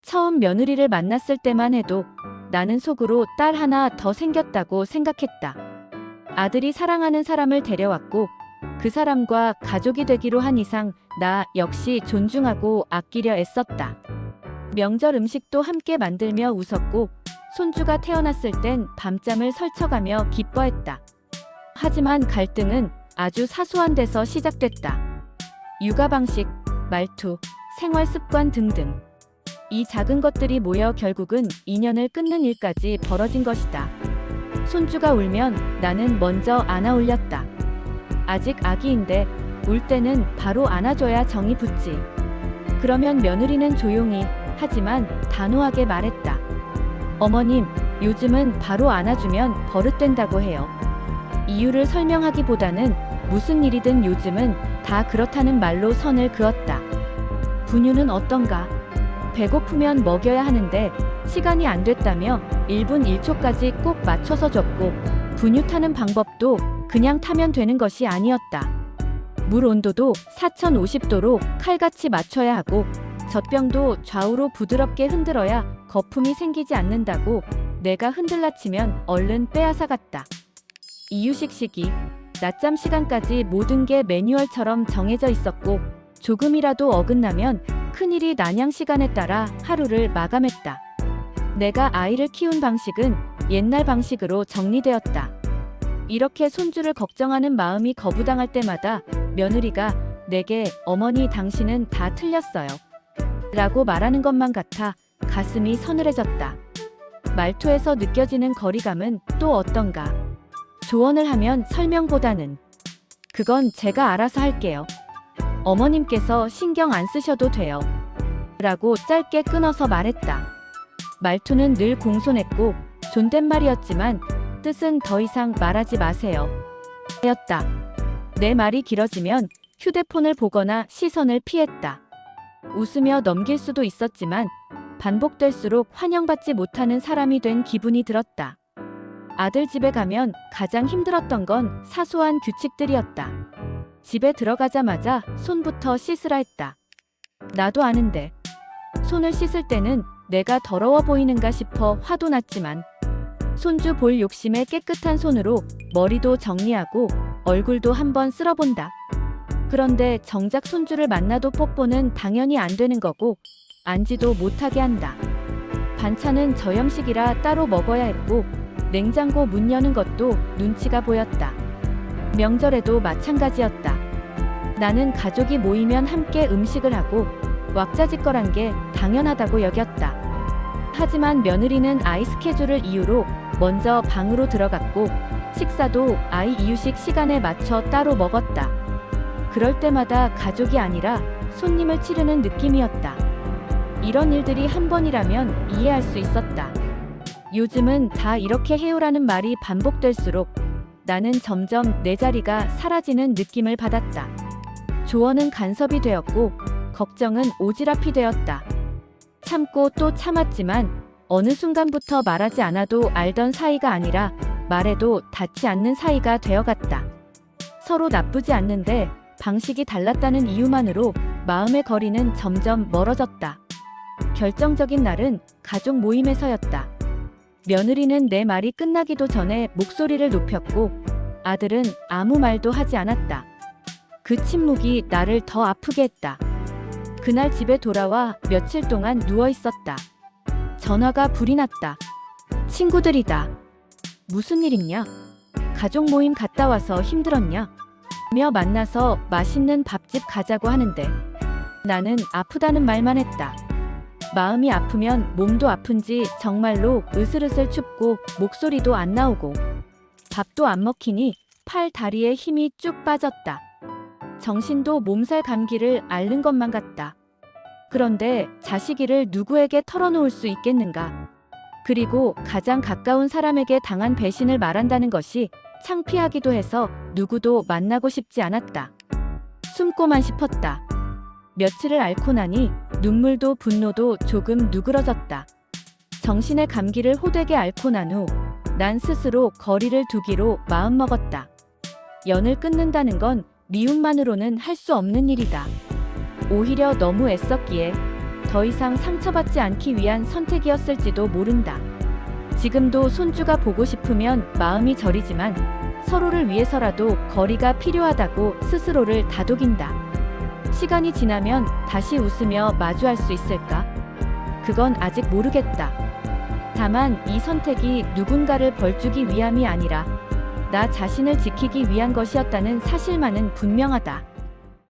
처음 며느리를 만났을 때만 해도 나는 속으로 딸 하나 더 생겼다고 생각했다. 아들이 사랑하는 사람을 데려왔고 그 사람과 가족이 되기로 한 이상 나 역시 존중하고 아끼려 애썼다. 명절 음식도 함께 만들며 웃었고 손주가 태어났을 땐 밤잠을 설쳐가며 기뻐했다. 하지만 갈등은 아주 사소한 데서 시작됐다. 육아 방식, 말투, 생활 습관 등등. 이 작은 것들이 모여 결국은 인연을 끊는 일까지 벌어진 것이다. 손주가 울면 나는 먼저 안아 올렸다. 아직 아기인데 울 때는 바로 안아줘야 정이 붙지. 그러면 며느리는 조용히 하지만 단호하게 말했다. 어머님, 요즘은 바로 안아주면 버릇된다고 해요. 이유를 설명하기보다는 무슨 일이든 요즘은 다 그렇다는 말로 선을 그었다. 분유는 어떤가? 배고프면 먹여야 하는데 시간이 안 됐다며 1분 1초까지 꼭 맞춰서 줬고 분유 타는 방법도 그냥 타면 되는 것이 아니었다. 물 온도도 4050도로 칼같이 맞춰야 하고 젖병도 좌우로 부드럽게 흔들어야 거품이 생기지 않는다고 내가 흔들라 치면 얼른 빼앗아갔다. 이유식 시기, 낮잠 시간까지 모든 게 매뉴얼처럼 정해져 있었고 조금이라도 어긋나면 큰일이 난양 시간에 따라 하루를 마감했다. 내가 아이를 키운 방식은 옛날 방식으로 정리되었다. 이렇게 손주를 걱정하는 마음이 거부당할 때마다 며느리가 내게 어머니 당신은 다 틀렸어요 라고 말하는 것만 같아 가슴이 서늘해졌다. 말투에서 느껴지는 거리감은 또 어떤가? 조언을 하면 설명보다는 그건 제가 알아서 할게요. 어머님께서 신경 안 쓰셔도 돼요. 라고 짧게 끊어서 말했다. 말투는 늘 공손했고 존댓말이었지만 뜻은 더 이상 말하지 마세요. 였다. 내 말이 길어지면 휴대폰을 보거나 시선을 피했다. 웃으며 넘길 수도 있었지만 반복될수록 환영받지 못하는 사람이 된 기분이 들었다. 아들 집에 가면 가장 힘들었던 건 사소한 규칙들이었다. 집에 들어가자마자 손부터 씻으라 했다. 나도 아는데 손을 씻을 때는 내가 더러워 보이는가 싶어 화도 났지만 손주 볼 욕심에 깨끗한 손으로 머리도 정리하고 얼굴도 한번 쓸어본다. 그런데 정작 손주를 만나도 뽀뽀는 당연히 안 되는 거고 앉지도 못하게 한다. 반찬은 저염식이라 따로 먹어야 했고 냉장고 문 여는 것도 눈치가 보였다. 명절에도 마찬가지였다. 나는 가족이 모이면 함께 음식을 하고 왁자지껄한 게 당연하다고 여겼다. 하지만 며느리는 아이 스케줄을 이유로 먼저 방으로 들어갔고 식사도 아이 이유식 시간에 맞춰 따로 먹었다. 그럴 때마다 가족이 아니라 손님을 치르는 느낌이었다. 이런 일들이 한 번이라면 이해할 수 있었다. 요즘은 다 이렇게 해요라는 말이 반복될수록 나는 점점 내 자리가 사라지는 느낌을 받았다. 조언은 간섭이 되었고 걱정은 오지랖이 되었다. 참고 또 참았지만 어느 순간부터 말하지 않아도 알던 사이가 아니라 말해도 닿지 않는 사이가 되어갔다. 서로 나쁘지 않는데 방식이 달랐다는 이유만으로 마음의 거리는 점점 멀어졌다. 결정적인 날은 가족 모임에서였다. 며느리는 내 말이 끝나기도 전에 목소리를 높였고 아들은 아무 말도 하지 않았다. 그 침묵이 나를 더 아프게 했다. 그날 집에 돌아와 며칠 동안 누워 있었다. 전화가 불이 났다. 친구들이다. 무슨 일 있냐? 가족 모임 갔다 와서 힘들었냐? 며 만나서 맛있는 밥집 가자고 하는데 나는 아프다는 말만 했다. 마음이 아프면 몸도 아픈지 정말로 으슬으슬 춥고 목소리도 안 나오고 밥도 안 먹히니 팔 다리에 힘이 쭉 빠졌다. 정신도 몸살 감기를 앓는 것만 같다. 그런데 자식이를 누구에게 털어놓을 수 있겠는가? 그리고 가장 가까운 사람에게 당한 배신을 말한다는 것이 창피하기도 해서 누구도 만나고 싶지 않았다. 숨고만 싶었다. 며칠을 앓고 나니 눈물도 분노도 조금 누그러졌다. 정신의 감기를 호되게 앓고 난 후 난 스스로 거리를 두기로 마음먹었다. 연을 끊는다는 건 미움만으로는 할 수 없는 일이다. 오히려 너무 애썼기에 더 더 이상 상처받지 않기 위한 선택이었을지도 모른다. 지금도 손주가 보고 싶으면 마음이 저리지만 서로를 위해서라도 거리가 필요하다고 스스로를 다독인다. 시간이 지나면 다시 웃으며 마주할 수 있을까? 그건 아직 모르겠다. 다만 이 선택이 누군가를 벌주기 위함이 아니라 나 자신을 지키기 위한 것이었다는 사실만은 분명하다.